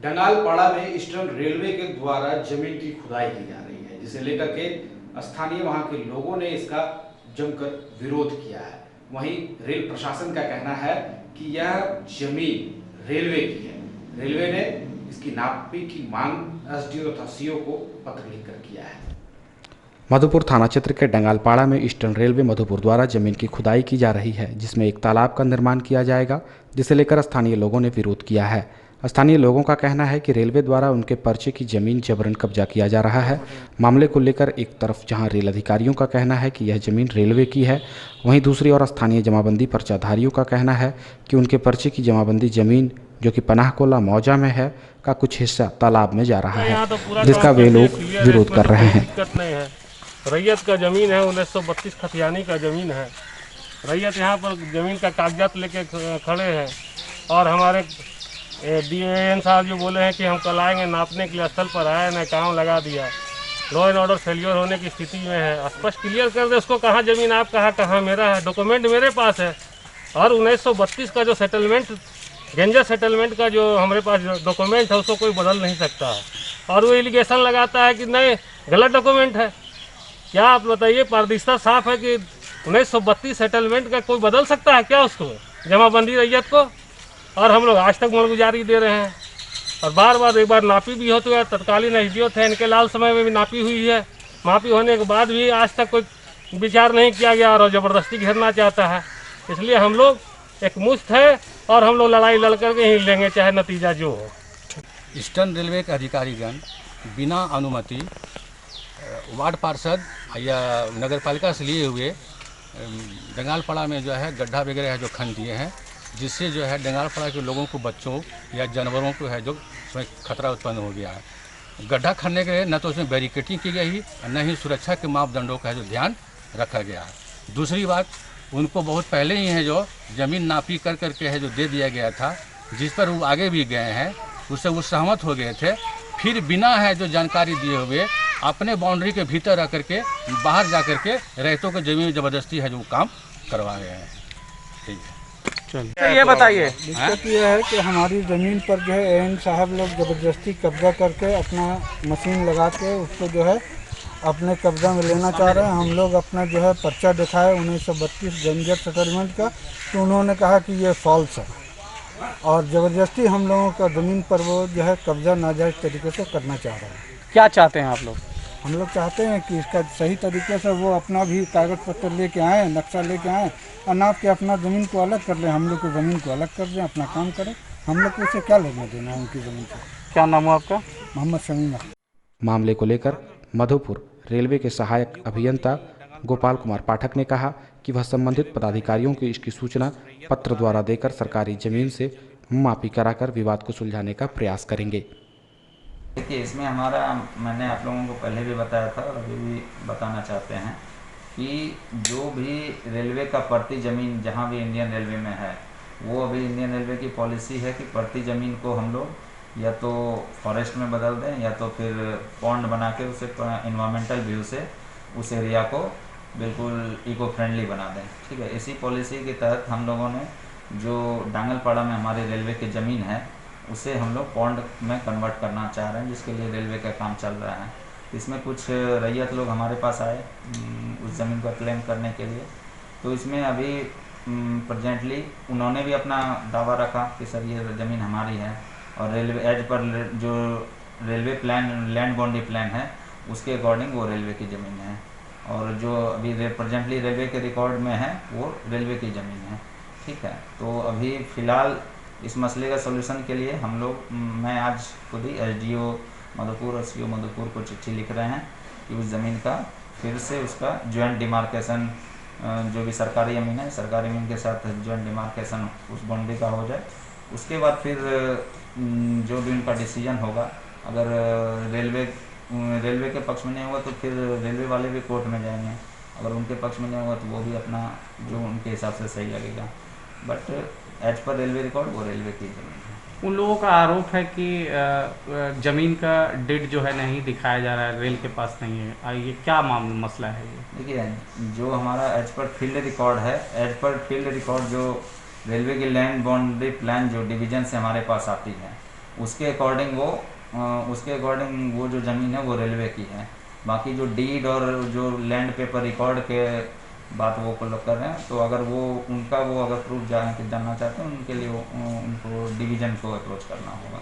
डंगालपाड़ा में eastern railway के द्वारा जमीन की खुदाई की जा रही है, जिसे लेकर के स्थानीय वहां के लोगों ने इसका जमकर विरोध किया है। वहीं रेल प्रशासन का कहना है कि यह जमीन रेलवे की है। रेलवे ने इसकी नापी की मांग एसडीओ तथा सीओ को पत्र लिखकर किया है। मधुपुर थाना क्षेत्र के डंगालपाड़ा में ईस्टर्न रेलवे मधुपुर द्वारा जमीन की खुदाई की जा रही है, जिसमें एक तालाब का निर्माण किया जाएगा, जिसे लेकर स्थानीय लोगों ने विरोध किया है। स्थानीय लोगों का कहना है कि रेलवे द्वारा उनके पर्चे की जमीन जबरन कब्जा किया जा रहा है। मामले को लेकर एक तरफ जहां रेल अधिकारियों का कहना है कि यह जमीन रेलवे की है, वहीं दूसरी ओर स्थानीय जमाबंदी पर्चाधारियों का कहना है कि उनके पर्चे की जमाबंदी जमीन जो कि पनाहकोला मौजा में है का कुछ हिस्सा तालाब में जा रहा है, जिसका वे लोग विरोध कर रहे हैं। दिक्कत नहीं है, रैयत का ज़मीन है, 1932 खतियानी का ज़मीन है। रैयत यहाँ पर ज़मीन का कागजात लेके खड़े हैं और हमारे DAN साहब जो बोले हैं कि हम कल आएंगे नापने के लिए, स्थल पर आए न काम लगा दिया। लॉ एंड ऑर्डर फेलियर होने की स्थिति में है। स्पष्ट क्लियर कर दे उसको, कहाँ ज़मीन आप कहाँ मेरा है। डॉक्यूमेंट मेरे पास है और 1932 का जो सेटलमेंट, गेंजा सेटलमेंट का जो हमारे पास डॉक्यूमेंट है उसको कोई बदल नहीं सकता है। और वो एलिगेशन लगाता है कि नहीं गलत डॉक्यूमेंट है। क्या आप बताइए, पारदर्शिता साफ है कि 1932 सेटलमेंट का कोई बदल सकता है क्या उसको, जमाबंदी रैयत को? और हम लोग आज तक मालगुजारी दे रहे हैं और बार बार एक बार नापी भी होती है। तत्कालीन एसडीओ थे, इनके लाल समय में भी नापी हुई है। नापी होने के बाद भी आज तक कोई विचार नहीं किया गया और ज़बरदस्ती घेरना चाहता है। इसलिए हम लोग एक मुश्त है और हम लोग लड़ाई लड़ करके ही लेंगे, चाहे नतीजा जो हो। ईस्टर्न रेलवे के अधिकारीगण बिना अनुमति वार्ड पार्षद या नगर पालिका से लिए हुए डंगालपाड़ा में जो है गड्ढा वगैरह है जो खन दिए हैं, जिससे जो है डंगालपाड़ा के लोगों को, बच्चों या जानवरों को है जो उसमें खतरा उत्पन्न हो गया है। गड्ढा खनने के लिए न तो उसमें बैरिकेटिंग की गई और न ही सुरक्षा के मापदंडों का जो ध्यान रखा गया है। दूसरी बात, उनको बहुत पहले ही है जो ज़मीन नापी कर करके है जो दे दिया गया था, जिस पर वो आगे भी गए हैं, उससे वो सहमत हो गए थे। फिर बिना है जो जानकारी दिए हुए अपने बाउंड्री के भीतर रह करके बाहर जा करके रैयतों के जमीन ज़बरदस्ती है जो काम करवा रहे हैं। ठीक है, तो ये बताइए, दिक्कत यह है कि हमारी ज़मीन पर जो है एएन साहब लोग ज़बरदस्ती कब्जा करके अपना मशीन लगा के उसको जो है अपने कब्जा में लेना चाह रहे हैं। हम लोग अपना जो है पर्चा दिखाए 1932 गेंजा सेटलमेंट का, तो उन्होंने कहा कि ये फॉल्स है और ज़बरदस्ती हम लोगों का ज़मीन पर वो जो है कब्जा नाजायज़ तरीके से करना चाह रहे हैं। क्या चाहते हैं आप लोग? हम लोग चाहते हैं कि इसका सही तरीके से वो अपना भी कागज़ पत्र लेके आएँ, नक्शा लेके आएँ और नाप के अपना ज़मीन को अलग कर लें, हम लोग की ज़मीन को अलग कर दें, अपना काम करें। हम लोग को इससे क्या लेना देना है उनकी ज़मीन से। क्या नाम है आपका? मोहम्मद शमीम। मामले को लेकर मधुपुर रेलवे के सहायक अभियंता गोपाल कुमार पाठक ने कहा कि वह संबंधित पदाधिकारियों को इसकी सूचना पत्र द्वारा देकर सरकारी जमीन से मापी कराकर विवाद को सुलझाने का प्रयास करेंगे। देखिए, इसमें हमारा, मैंने आप लोगों को पहले भी बताया था और अभी भी बताना चाहते हैं कि जो भी रेलवे का प्रति ज़मीन जहाँ भी इंडियन रेलवे में है, वो अभी इंडियन रेलवे की पॉलिसी है कि प्रति ज़मीन को हम लोग या तो फॉरेस्ट में बदल दें या तो फिर पॉन्ड बना के उसे इन्वायरमेंटल व्यू से उस एरिया को बिल्कुल इको फ्रेंडली बना दें। ठीक है, इसी पॉलिसी के तहत हम लोगों ने जो डांगलपाड़ा में हमारी रेलवे की ज़मीन है उसे हम लोग पॉन्ड में कन्वर्ट करना चाह रहे हैं, जिसके लिए रेलवे का काम चल रहा है। इसमें कुछ रैयत लोग हमारे पास आए उस ज़मीन को क्लेम करने के लिए, तो इसमें अभी प्रेजेंटली उन्होंने भी अपना दावा रखा कि सर ये ज़मीन हमारी है और रेलवे एज पर जो railway plan, land boundary plan है, उसके अकॉर्डिंग वो रेलवे की ज़मीन है और जो अभी प्रेजेंटली रेलवे के रिकॉर्ड में है वो रेलवे की ज़मीन है। ठीक है, तो अभी फ़िलहाल इस मसले का सलूशन के लिए हम लोग, मैं आज खुद ही एसडीओ मधुपुर और सीओ मधुपुर को चिट्ठी लिख रहे हैं कि उस ज़मीन का फिर से उसका जॉइंट डिमार्केशन, जो भी सरकारी ज़मीन है, सरकारी ज़मीन के साथ जॉइंट डिमार्केशन उस बाउंड्री का हो जाए। उसके बाद फिर जो भी उनका डिसीजन होगा, अगर रेलवे के पक्ष में नहीं होगा तो फिर रेलवे वाले भी कोर्ट में जाएंगे, अगर उनके पक्ष में नहीं होगा तो वो भी अपना जो उनके हिसाब से सही लगेगा। But as per railway record वो रेलवे की ज़मीन है। उन लोगों का आरोप है कि ज़मीन का डेट जो है नहीं दिखाया जा रहा है, रेल के पास नहीं है। ये क्या मसला है? ये देखिए, जो हमारा एज पर फील्ड रिकॉर्ड है, एज पर फील्ड रिकॉर्ड जो रेलवे की लैंड बाउंड्री प्लान जो डिवीजन से हमारे पास आती है, उसके अकॉर्डिंग वो जो ज़मीन है वो रेलवे की है। बाकी जो डीड और जो लैंड पेपर रिकॉर्ड के बात वो लोग कर रहे हैं, तो अगर वो अगर प्रूफ जानना चाहते हैं उनके लिए उनको डिवीज़न को अप्रोच करना होगा।